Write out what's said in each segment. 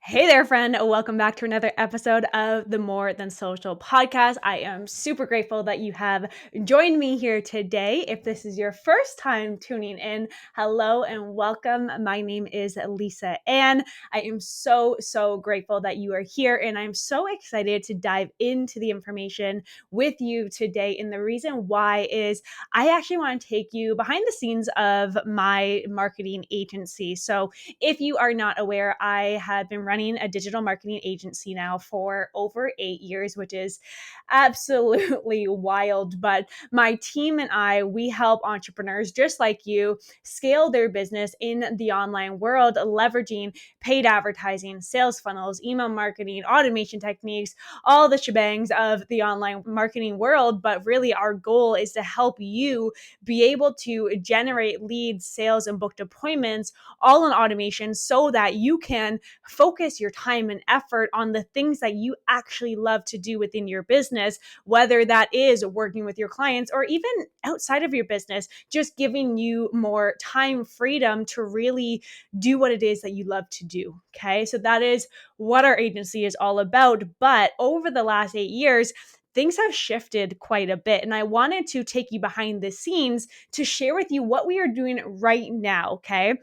Hey there, friend. Welcome back to another episode of the More Than Social podcast. I am super grateful that you have joined me here today. If this is your first time tuning in, hello and welcome. My name is Lisa Ann. I am so grateful that you are here, and I'm so excited to dive into the information with you today. And the reason why is I actually want to take you behind the scenes of my marketing agency. So if you are not aware, I have been running a digital marketing agency now for over 8 years, which is absolutely wild. But my team and I, we help entrepreneurs just like you scale their business in the online world, leveraging paid advertising, sales funnels, email marketing, automation techniques, all the shebangs of the online marketing world. But really, our goal is to help you be able to generate leads, sales, and booked appointments all in automation so that you can focus your time and effort on the things that you actually love to do within your business, whether that is working with your clients or even outside of your business, just giving you more time freedom to really do what it is that you love to do. Okay. So that is what our agency is all about. But over the last 8 years, things have shifted quite a bit. And I wanted to take you behind the scenes to share with you what we are doing right now. Okay.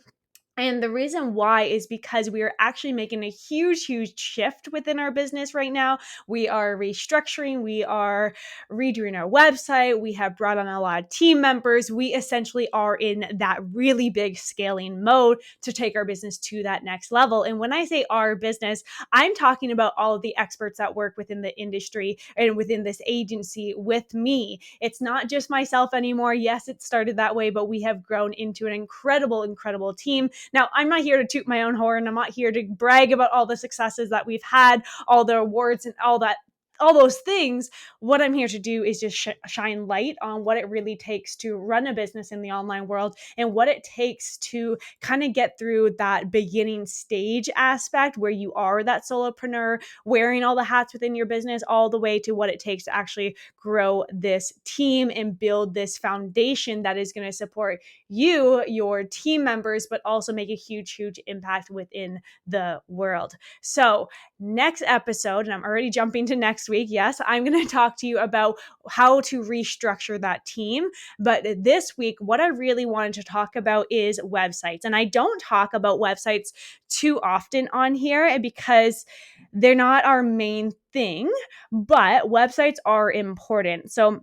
And the reason why is because we are actually making a huge shift within our business right now. We are restructuring, we are redoing our website, we have brought on a lot of team members. We essentially are in that really big scaling mode to take our business to that next level. And when I say our business, I'm talking about all of the experts that work within the industry and within this agency with me. It's not just myself anymore. Yes, it started that way, but we have grown into an incredible team. Now, I'm not here to toot my own horn. I'm not here to brag about all the successes that we've had, all the awards and all those things. What I'm here to do is just shine light on what it really takes to run a business in the online world and what it takes to kind of get through that beginning stage aspect where you are that solopreneur wearing all the hats within your business, all the way to what it takes to actually grow this team and build this foundation that is going to support you, your team members, but also make a huge impact within the world. So next episode, and I'm already jumping to next week. Yes, I'm going to talk to you about how to restructure that team. But this week, what I really wanted to talk about is websites. And I don't talk about websites too often on here because they're not our main thing, but websites are important. So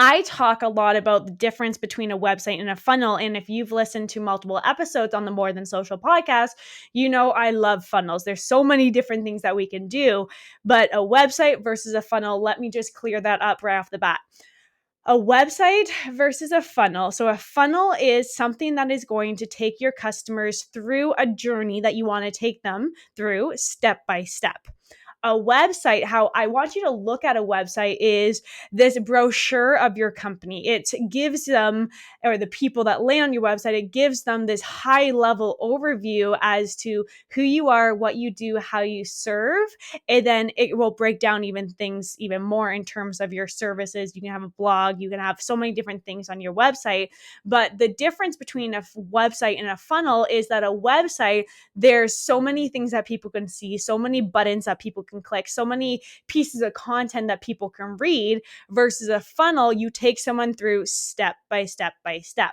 I talk a lot about the difference between a website and a funnel. And if you've listened to multiple episodes on the More Than Social podcast, you know I love funnels. There's so many different things that we can do, but a website versus a funnel, let me just clear that up right off the bat. A website versus a funnel. So a funnel is something that is going to take your customers through a journey that you want to take them through step by step. A website, how I want you to look at a website is this brochure of your company. It gives them, or the people that land on your website, it gives them this high level overview as to who you are, what you do, how you serve. And then it will break down things even more in terms of your services. You can have a blog, you can have so many different things on your website. But the difference between a website and a funnel is that a website, there's so many things that people can see, so many buttons that people can click, so many pieces of content that people can read, versus a funnel, you take someone through step by step by step.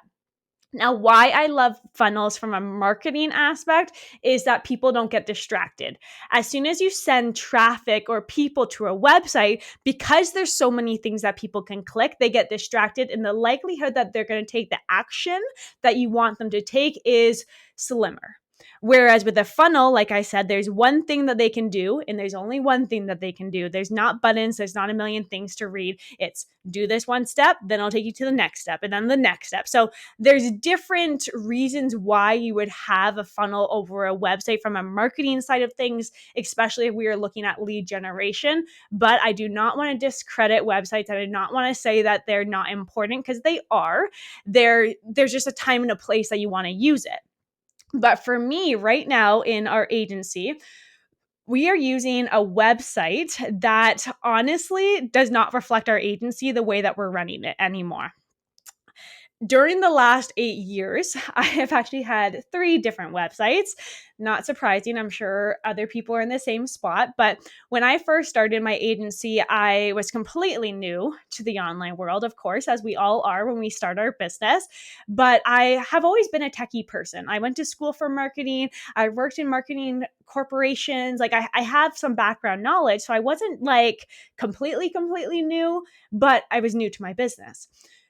Now, why I love funnels from a marketing aspect is that people don't get distracted. As soon as you send traffic or people to a website, because there's so many things that people can click, they get distracted, and the likelihood that they're going to take the action that you want them to take is slimmer. Whereas with a funnel, like I said, there's one thing that they can do, and there's only one thing that they can do. There's not buttons, there's not a million things to read. It's do this one step, then I'll take you to the next step, and then the next step. So there's different reasons why you would have a funnel over a website from a marketing side of things, especially if we are looking at lead generation. But I do not want to discredit websites. I do not want to say that they're not important, because they are. There's just a time and a place that you want to use it. But for me right now in our agency, we are using a website that honestly does not reflect our agency the way that we're running it anymore. during the last 8 years, I have actually had 3 different websites. Not surprising, I'm sure other people are in the same spot. But when I first started my agency, I was completely new to the online world, of course, as we all are when we start our business. But I have always been a techie person. I went to school for marketing. I worked in marketing corporations. Like I have some background knowledge. So I wasn't like completely new, but I was new to my business.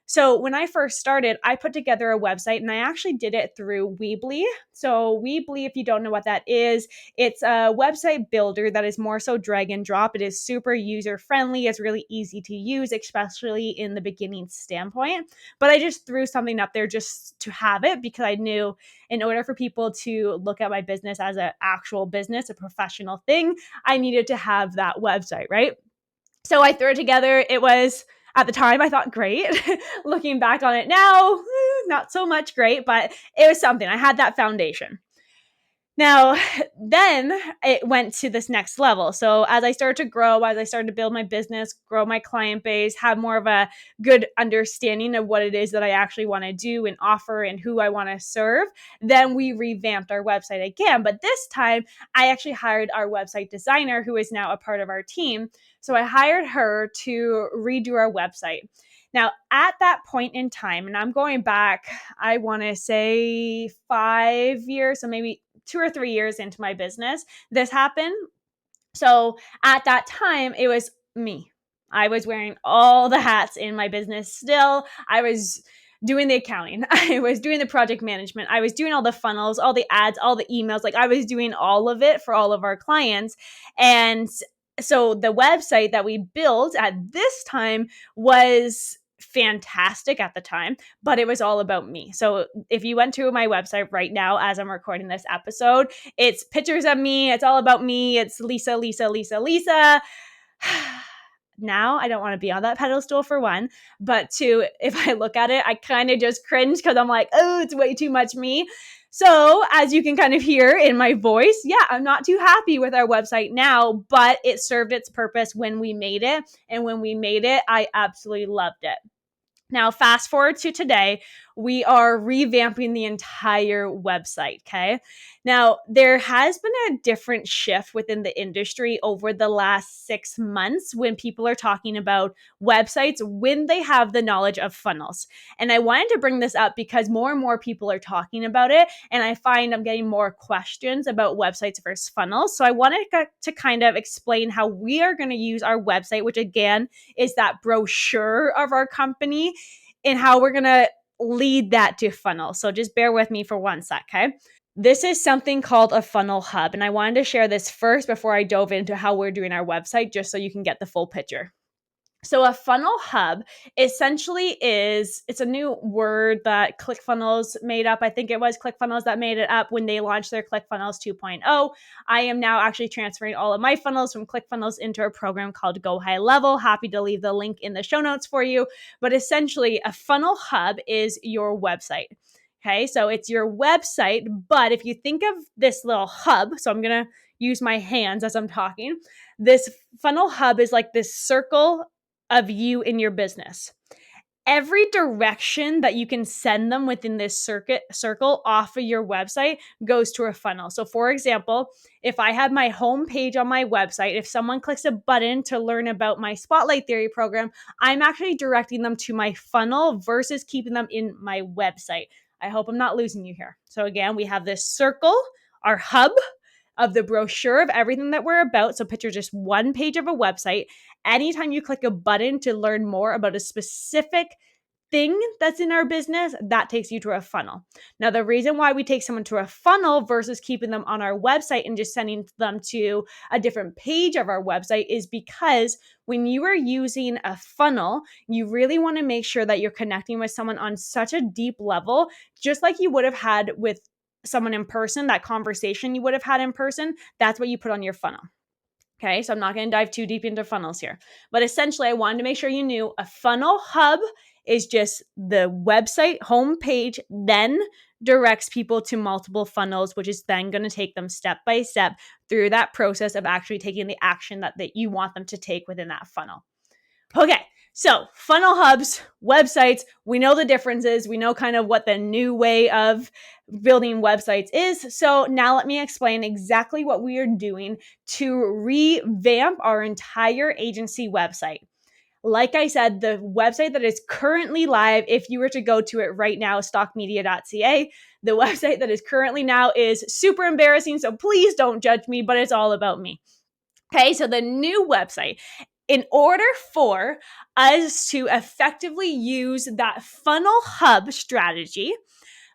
So when I first started, I put together a website and I actually did it through Weebly. So Weebly, if you don't know what that is, it's a website builder that is more so drag and drop. It is super user friendly. It's really easy to use, especially in the beginning standpoint. But I just threw something up there just to have it because I knew in order for people to look at my business as an actual business, a professional thing, I needed to have that website, right? So I threw it together. It was, at the time, I thought great. Looking back on it now, not so much great, but it was something. I had that foundation. Now, then it went to this next level. So as I started to grow, as I started to build my business, grow my client base, have more of a good understanding of what it is that I actually want to do and offer and who I want to serve, then we revamped our website again. But this time, I actually hired our website designer, who is now a part of our team. So I hired her to redo our website. Now, at that point in time, and I'm going back, I want to say 5 years, so maybe 2 or 3 years into my business, this happened. So at that time, it was me. I was wearing all the hats in my business still. I was doing the accounting. I was doing the project management. I was doing all the funnels, all the ads, all the emails. Like I was doing all of it for all of our clients. And so the website that we built at this time was fantastic at the time, but it was all about me. So if you went to my website right now as I'm recording this episode, it's pictures of me. It's all about me. It's Lisa, Lisa, Lisa, Lisa. Now I don't want to be on that pedestal for one, but two, if I look at it, I kind of just cringe because I'm like, oh, it's way too much me. So as you can kind of hear in my voice, yeah, I'm not too happy with our website now, but it served its purpose when we made it. And when we made it, I absolutely loved it. Now, fast forward to today, we are revamping the entire website. Okay. Now, there has been a different shift within the industry over the last 6 months when people are talking about websites when they have the knowledge of funnels. And I wanted to bring this up because more and more people are talking about it. And I find I'm getting more questions about websites versus funnels. So I wanted to kind of explain how we are going to use our website, which again is that brochure of our company, and how we're going to lead that to funnel. So just bear with me for one sec, okay? This is something called a funnel hub. And I wanted to share this first before I dove into how we're doing our website, just so you can get the full picture. So a funnel hub essentially it's a new word that ClickFunnels made up. I think it was ClickFunnels that made it up when they launched their ClickFunnels 2.0. I am now actually transferring all of my funnels from ClickFunnels into a program called Go High Level. Happy to leave the link in the show notes for you. But essentially, a funnel hub is your website. Okay, so it's your website. But if you think of this little hub, so I'm going to use my hands as I'm talking, this funnel hub is like this circle of you in your business. Every direction that you can send them within this circle off of your website goes to a funnel. So for example, if I have my home page on my website, if someone clicks a button to learn about my Spotlight Theory program, I'm actually directing them to my funnel versus keeping them in my website. I hope I'm not losing you here. So again, we have this circle, our hub of the brochure of everything that we're about. So picture just one page of a website. Anytime you click a button to learn more about a specific thing that's in our business, that takes you to a funnel. Now, the reason why we take someone to a funnel versus keeping them on our website and just sending them to a different page of our website is because when you are using a funnel, you really want to make sure that you're connecting with someone on such a deep level, just like you would have had with someone in person, that conversation you would have had in person. That's what you put on your funnel. Okay, so I'm not going to dive too deep into funnels here. But essentially, I wanted to make sure you knew a funnel hub is just the website homepage, then directs people to multiple funnels, which is then going to take them step by step through that process of actually taking the action that you want them to take within that funnel. Okay, So funnel hubs, websites, we know the differences. We know kind of what the new way of building websites is. So now let me explain exactly what we are doing to revamp our entire agency website. Like I said, the website that is currently live, if you were to go to it right now, stockmedia.ca, the website that is currently now is super embarrassing. So please don't judge me, but it's all about me. Okay, so the new website, in order for us to effectively use that funnel hub strategy,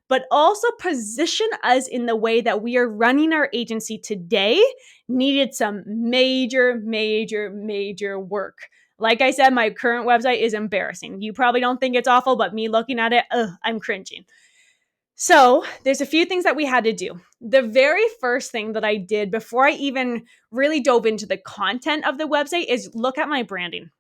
but also position us in the way that we are running our agency today, needed some major, major, major work. Like I said, my current website is embarrassing. You probably don't think it's awful, but me looking at it, I'm cringing. So there's a few things that we had to do. The very first thing that I did before I even really dove into the content of the website is look at my branding.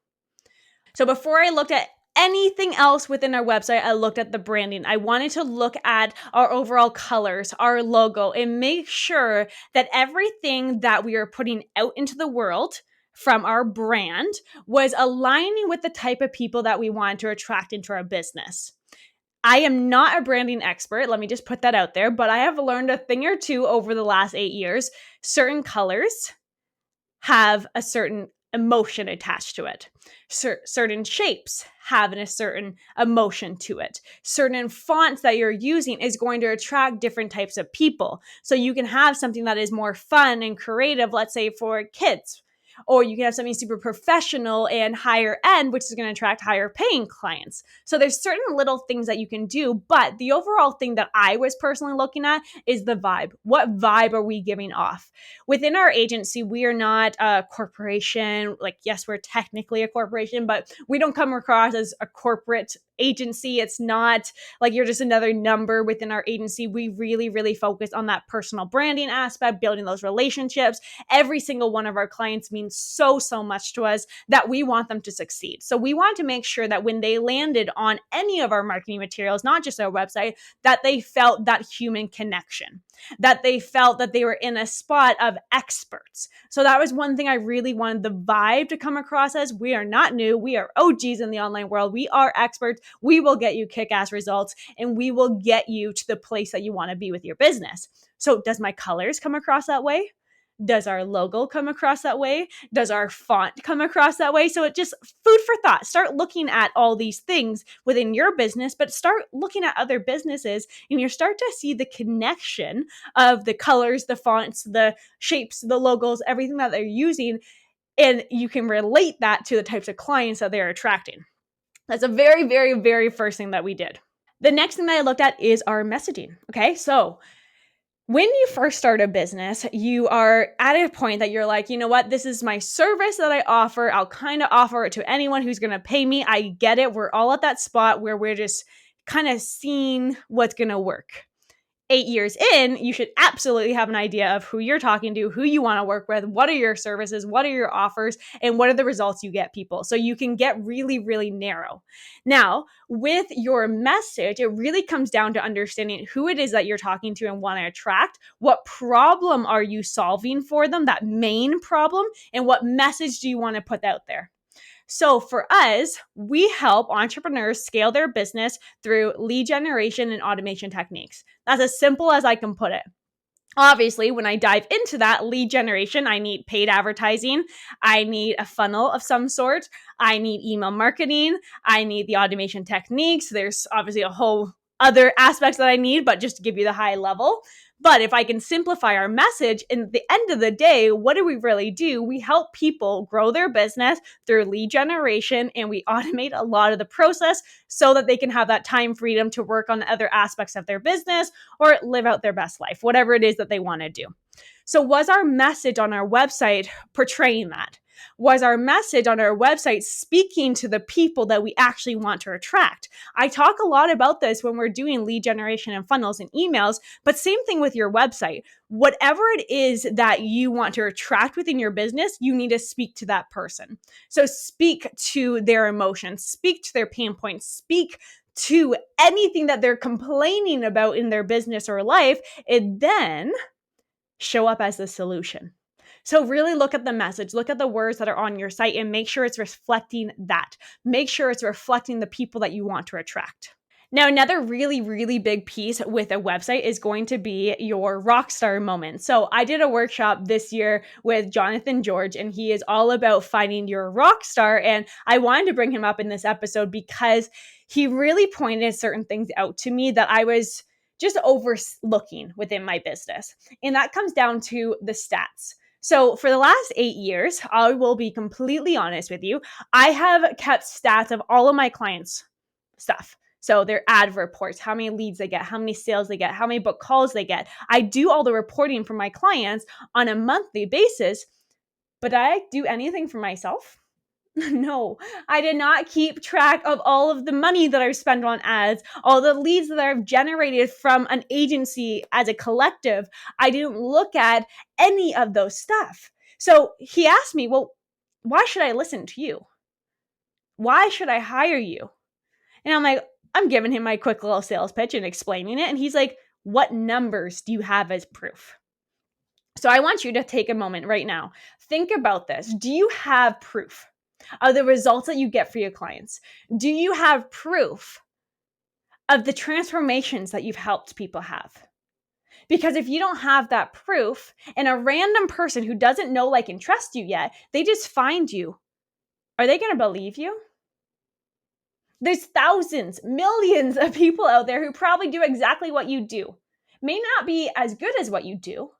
So before I looked at anything else within our website, I looked at the branding. I wanted to look at our overall colors, our logo, and make sure that everything that we are putting out into the world from our brand was aligning with the type of people that we wanted to attract into our business. I am not a branding expert. Let me just put that out there, but I have learned a thing or two over the last 8 years. Certain colors have a certain emotion attached to it. Certain shapes have a certain emotion to it. Certain fonts that you're using is going to attract different types of people. So you can have something that is more fun and creative, let's say for kids. Or you can have something super professional and higher end, which is going to attract higher paying clients. So there's certain little things that you can do, but the overall thing that I was personally looking at is the vibe. What vibe are we giving off? Within our agency, we are not a corporation. Like, yes, we're technically a corporation, but we don't come across as a corporate agency. It's not like you're just another number within our agency. We really, really focus on that personal branding aspect, building those relationships. Every single one of our clients means so, so much to us that we want them to succeed. So we want to make sure that when they landed on any of our marketing materials, not just our website, that they felt that human connection, that they felt that they were in a spot of experts. So that was one thing I really wanted the vibe to come across as. We are not new. We are OGs in the online world. We are experts. We will get you kick-ass results, and we will get you to the place that you want to be with your business. So does my colors come across that way? Does our logo come across that way? Does our font come across that way? So it just food for thought. Start looking at all these things within your business, but start looking at other businesses, and you start to see the connection of the colors, the fonts, the shapes, the logos, everything that they're using. And you can relate that to the types of clients that they're attracting. That's a very, very, very first thing that we did. The next thing that I looked at is our messaging. Okay, so when you first start a business, you are at a point that you're like, you know what, this is my service that I offer. I'll kind of offer it to anyone who's going to pay me. I get it. We're all at that spot where we're just kind of seeing what's going to work. 8 years in, you should absolutely have an idea of who you're talking to, who you want to work with, what are your services, what are your offers, and what are the results you get people. So you can get really, really narrow. Now, with your message, it really comes down to understanding who it is that you're talking to and want to attract. What problem are you solving for them, that main problem, and what message do you want to put out there? So for us, we help entrepreneurs scale their business through lead generation and automation techniques. That's as simple as I can put it. Obviously, when I dive into that lead generation, I need paid advertising. I need a funnel of some sort. I need email marketing. I need the automation techniques. There's obviously a whole other aspects that I need, but just to give you the high level. But if I can simplify our message, in the end of the day, what do we really do? We help people grow their business through lead generation, and we automate a lot of the process so that they can have that time freedom to work on other aspects of their business or live out their best life, whatever it is that they want to do. So was our message on our website portraying that? Was our message on our website speaking to the people that we actually want to attract? I talk a lot about this when we're doing lead generation and funnels and emails, but same thing with your website. Whatever it is that you want to attract within your business, you need to speak to that person. So speak to their emotions, speak to their pain points, speak to anything that they're complaining about in their business or life, and then show up as the solution. So really look at the message, look at the words that are on your site and make sure it's reflecting that. Make sure it's reflecting the people that you want to attract. Now, another really, really big piece with a website is going to be your rockstar moment. So I did a workshop this year with Jonathan George, and he is all about finding your rockstar. And I wanted to bring him up in this episode because he really pointed certain things out to me that I was just overlooking within my business. And that comes down to the stats. So for the last 8 years, I will be completely honest with you, I have kept stats of all of my clients' stuff. So their ad reports, how many leads they get, how many sales they get, how many book calls they get. I do all the reporting for my clients on a monthly basis, but did I do anything for myself? No, I did not keep track of all of the money that I've spent on ads, all the leads that I've generated from an agency as a collective. I didn't look at any of those stuff. So he asked me, well, why should I listen to you? Why should I hire you? And I'm like, I'm giving him my quick little sales pitch and explaining it. And he's like, what numbers do you have as proof? So I want you to take a moment right now. Think about this. Do you have proof of the results that you get for your clients? Do you have proof of the transformations that you've helped people have? Because if you don't have that proof and a random person who doesn't know, like, and trust you yet, they just find you, are they going to believe you? There's thousands, millions of people out there who probably do exactly what you do. May not be as good as what you do,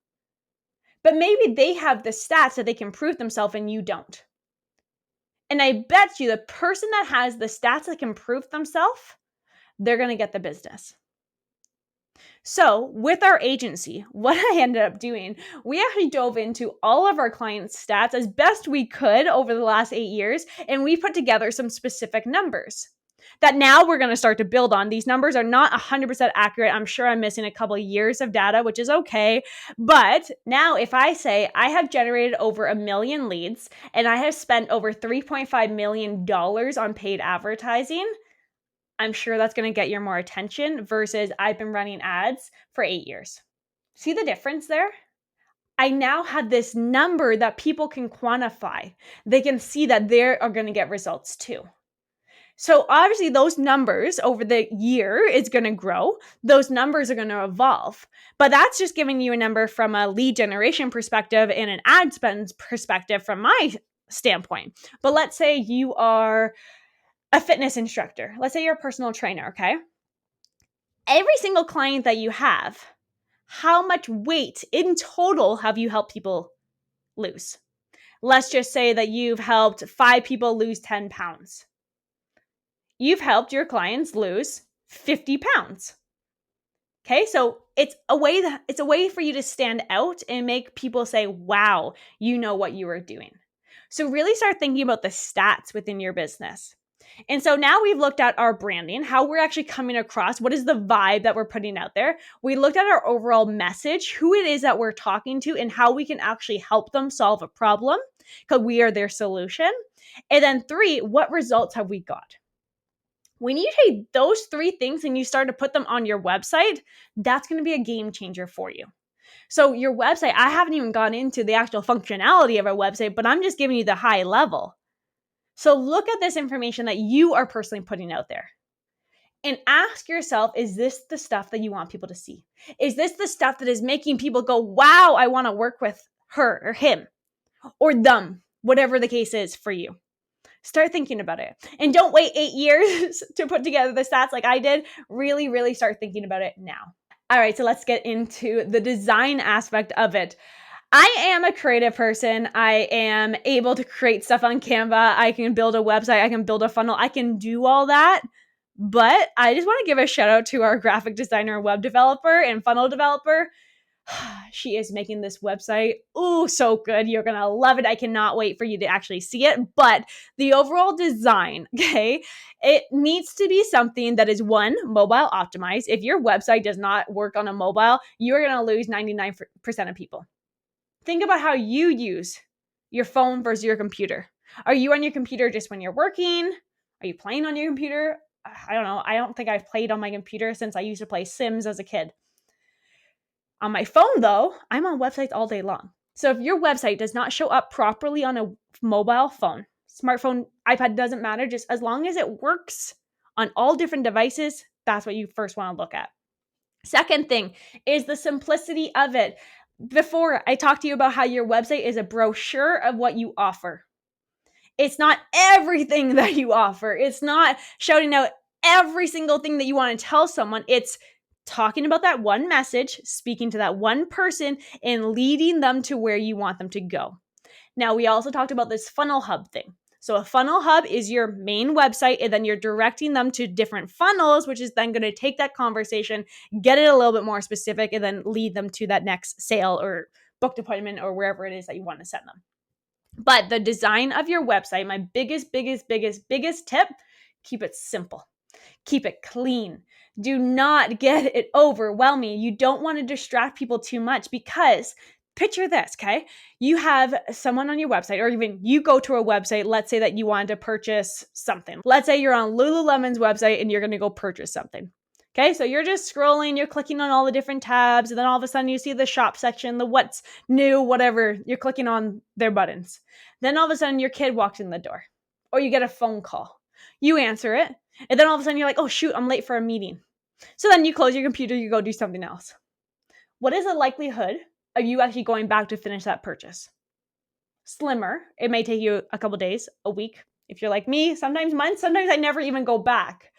but maybe they have the stats that they can prove themselves and you don't. And I bet you the person that has the stats that can prove themselves, they're going to get the business. So with our agency, what I ended up doing, we actually dove into all of our clients' stats as best we could over the last 8 years, and we put together some specific numbers that now we're going to start to build on. These numbers are not 100% accurate. I'm sure I'm missing a couple of years of data, which is okay. But now if I say I have generated over 1 million leads and I have spent over $3.5 million on paid advertising, I'm sure that's going to get your more attention versus I've been running ads for 8 years. See the difference there? I now have this number that people can quantify. They can see that they are going to get results too. So obviously those numbers over the year is going to grow. Those numbers are going to evolve. But that's just giving you a number from a lead generation perspective and an ad spend perspective from my standpoint. But let's say you are a fitness instructor. Let's say you're a personal trainer, okay? Every single client that you have, how much weight in total have you helped people lose? Let's just say that you've helped 5 people lose 10 pounds. You've helped your clients lose 50 pounds. Okay, so it's a way for you to stand out and make people say, wow, you know what you are doing. So really start thinking about the stats within your business. And so now we've looked at our branding, how we're actually coming across, what is the vibe that we're putting out there. We looked at our overall message, who it is that we're talking to, and how we can actually help them solve a problem because we are their solution. And then 3, what results have we got? When you take those 3 things and you start to put them on your website, that's going to be a game changer for you. So your website, I haven't even gone into the actual functionality of a website, but I'm just giving you the high level. So look at this information that you are personally putting out there and ask yourself, is this the stuff that you want people to see? Is this the stuff that is making people go, wow, I want to work with her or him or them, whatever the case is for you? Start thinking about it. And don't wait 8 years to put together the stats like I did. Really, really start thinking about it now. All right, so let's get into the design aspect of it. I am a creative person. I am able to create stuff on Canva. I can build a website. I can build a funnel. I can do all that. But I just want to give a shout out to our graphic designer, web developer, and funnel developer. She is making this website, so good. You're going to love it. I cannot wait for you to actually see it. But the overall design, okay, it needs to be something that is, 1, mobile optimized. If your website does not work on a mobile, you're going to lose 99% of people. Think about how you use your phone versus your computer. Are you on your computer just when you're working? Are you playing on your computer? I don't know. I don't think I've played on my computer since I used to play Sims as a kid. On my phone, though, I'm on websites all day long. So if your website does not show up properly on a mobile phone, smartphone, iPad, doesn't matter, just as long as it works on all different devices, that's what you first want to look at. Second thing is the simplicity of it. Before, I talked to you about how your website is a brochure of what you offer. It's not everything that you offer. It's not shouting out every single thing that you want to tell someone. It's talking about that one message, speaking to that one person, and leading them to where you want them to go. Now, we also talked about this funnel hub thing. So a funnel hub is your main website, and then you're directing them to different funnels, which is then going to take that conversation, get it a little bit more specific, and then lead them to that next sale or booked appointment or wherever it is that you want to send them. But the design of your website, my biggest tip, keep it simple. Keep it clean. Do not get it overwhelming. You don't want to distract people too much, because picture this, okay? You have someone on your website, or even you go to a website. Let's say that you wanted to purchase something. Let's say you're on Lululemon's website and you're going to go purchase something. Okay, so you're just scrolling, you're clicking on all the different tabs, and then all of a sudden you see the shop section, the what's new, whatever, you're clicking on their buttons. Then all of a sudden your kid walks in the door, or you get a phone call. You answer it, and then all of a sudden you're like, oh shoot, I'm late for a meeting. So then you close your computer, you go do something else. What is the likelihood of you actually going back to finish that purchase? Slimmer. It may take you a couple days, a week. If you're like me, sometimes months, sometimes I never even go back.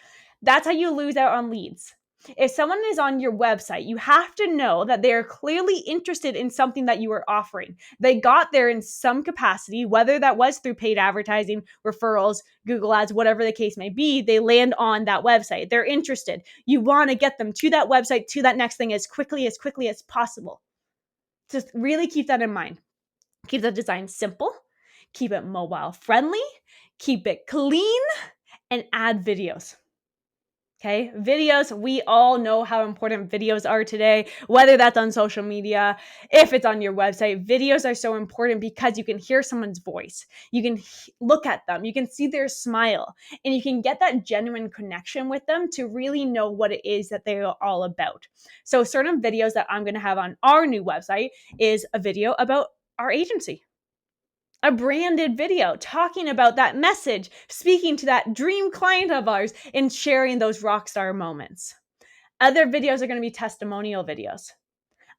That's how you lose out on leads. If someone is on your website, you have to know that they are clearly interested in something that you are offering. They got there in some capacity, whether that was through paid advertising, referrals, Google Ads, whatever the case may be. They land on that website. They're interested. You want to get them to that website, to that next thing as quickly as possible. Just really keep that in mind. Keep the design simple. Keep it mobile friendly. Keep it clean, and add videos. Okay, videos, we all know how important videos are today, whether that's on social media, if it's on your website. Videos are so important because you can hear someone's voice. You can look at them, you can see their smile, and you can get that genuine connection with them to really know what it is that they're all about. So certain videos that I'm going to have on our new website is a video about our agency. A branded video talking about that message, speaking to that dream client of ours, and sharing those rockstar moments. Other videos are going to be testimonial videos.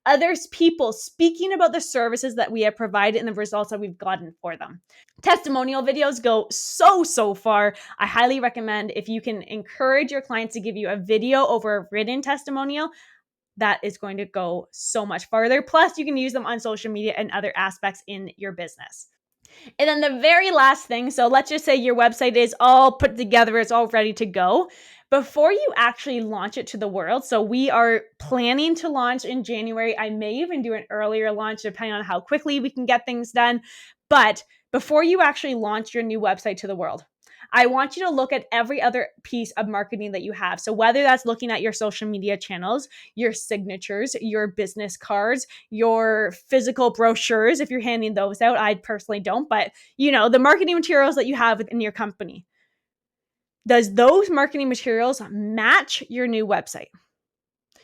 Others people speaking about the services that we have provided and the results that we've gotten for them. Testimonial videos go so far. I highly recommend, if you can encourage your clients to give you a video over a written testimonial, that is going to go so much farther. Plus, you can use them on social media and other aspects in your business. And then the very last thing, so let's just say your website is all put together, it's all ready to go. Before you actually launch it to the world, so we are planning to launch in January. I may even do an earlier launch depending on how quickly we can get things done. But before you actually launch your new website to the world, I want you to look at every other piece of marketing that you have. So whether that's looking at your social media channels, your signatures, your business cards, your physical brochures, if you're handing those out, I personally don't, but the marketing materials that you have within your company. Does those marketing materials match your new website?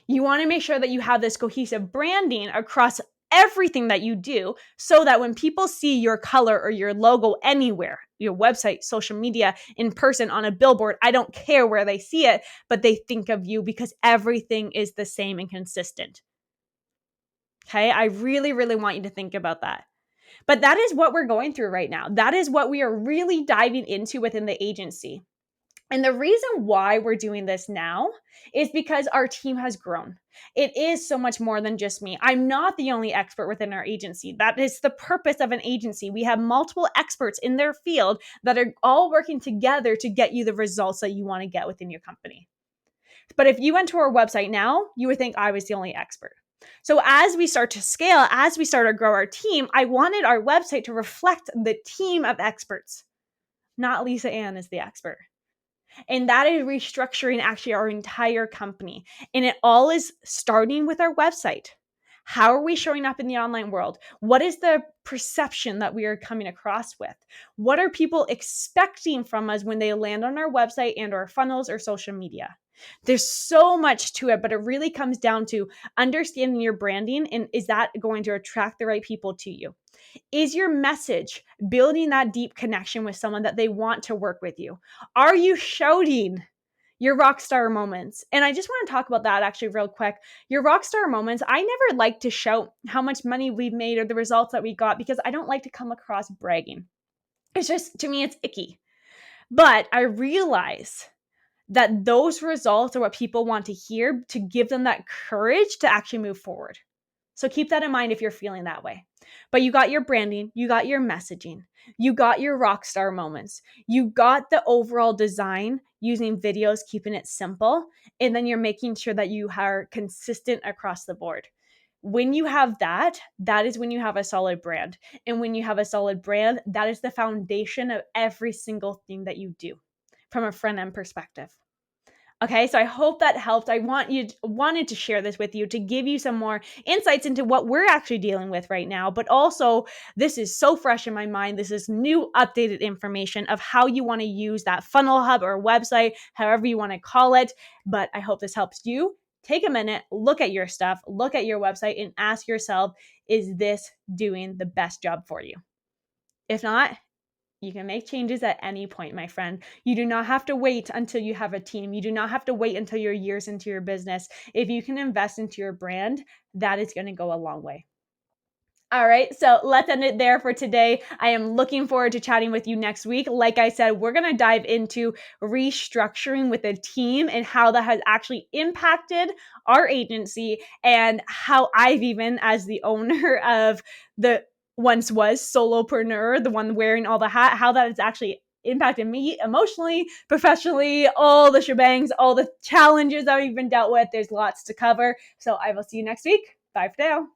You want to make sure that you have this cohesive branding across everything that you do, so that when people see your color or your logo anywhere, your website, social media, in person, on a billboard, I don't care where they see it, but they think of you because everything is the same and consistent. Okay, I really want you to think about that. But that is what we're going through right now. That is what we are really diving into within the agency. And the reason why we're doing this now is because our team has grown. It is so much more than just me. I'm not the only expert within our agency. That is the purpose of an agency. We have multiple experts in their field that are all working together to get you the results that you want to get within your company. But if you went to our website now, you would think I was the only expert. So as we start to scale, as we start to grow our team, I wanted our website to reflect the team of experts, not Lisa Ann is the expert. And that is restructuring actually our entire company. And it all is starting with our website. How are we showing up in the online world? What is the perception that we are coming across with? What are people expecting from us when they land on our website and our funnels or social media? There's so much to it, but it really comes down to understanding your branding, and is that going to attract the right people to you? Is your message building that deep connection with someone that they want to work with you? Are you shouting your rock star moments? And I just want to talk about that actually real quick. Your rock star moments, I never like to shout how much money we've made or the results that we got, because I don't like to come across bragging. It's just, to me, it's icky. But I realize that those results are what people want to hear to give them that courage to actually move forward. So keep that in mind if you're feeling that way. But you got your branding, you got your messaging, you got your rock star moments, you got the overall design using videos, keeping it simple, and then you're making sure that you are consistent across the board. When you have that, that is when you have a solid brand. And when you have a solid brand, that is the foundation of every single thing that you do from a front end perspective. Okay, so I hope that helped. I wanted to share this with you to give you some more insights into what we're actually dealing with right now, but also this is so fresh in my mind. This is new updated information of how you want to use that funnel hub or website, however you want to call it. But I hope this helps you. Take a minute, look at your stuff, look at your website, and ask yourself, is this doing the best job for you? If not, you can make changes at any point, my friend. You do not have to wait until you have a team. You do not have to wait until you're years into your business. If you can invest into your brand, that is going to go a long way. All right, so let's end it there for today. I am looking forward to chatting with you next week. Like I said, we're going to dive into restructuring with a team and how that has actually impacted our agency, and how I've even, as the owner of the once was solopreneur, the one wearing all the hat, how that has actually impacted me emotionally, professionally, all the shebangs, all the challenges that we've been dealt with. There's lots to cover. So I will see you next week. Bye for now.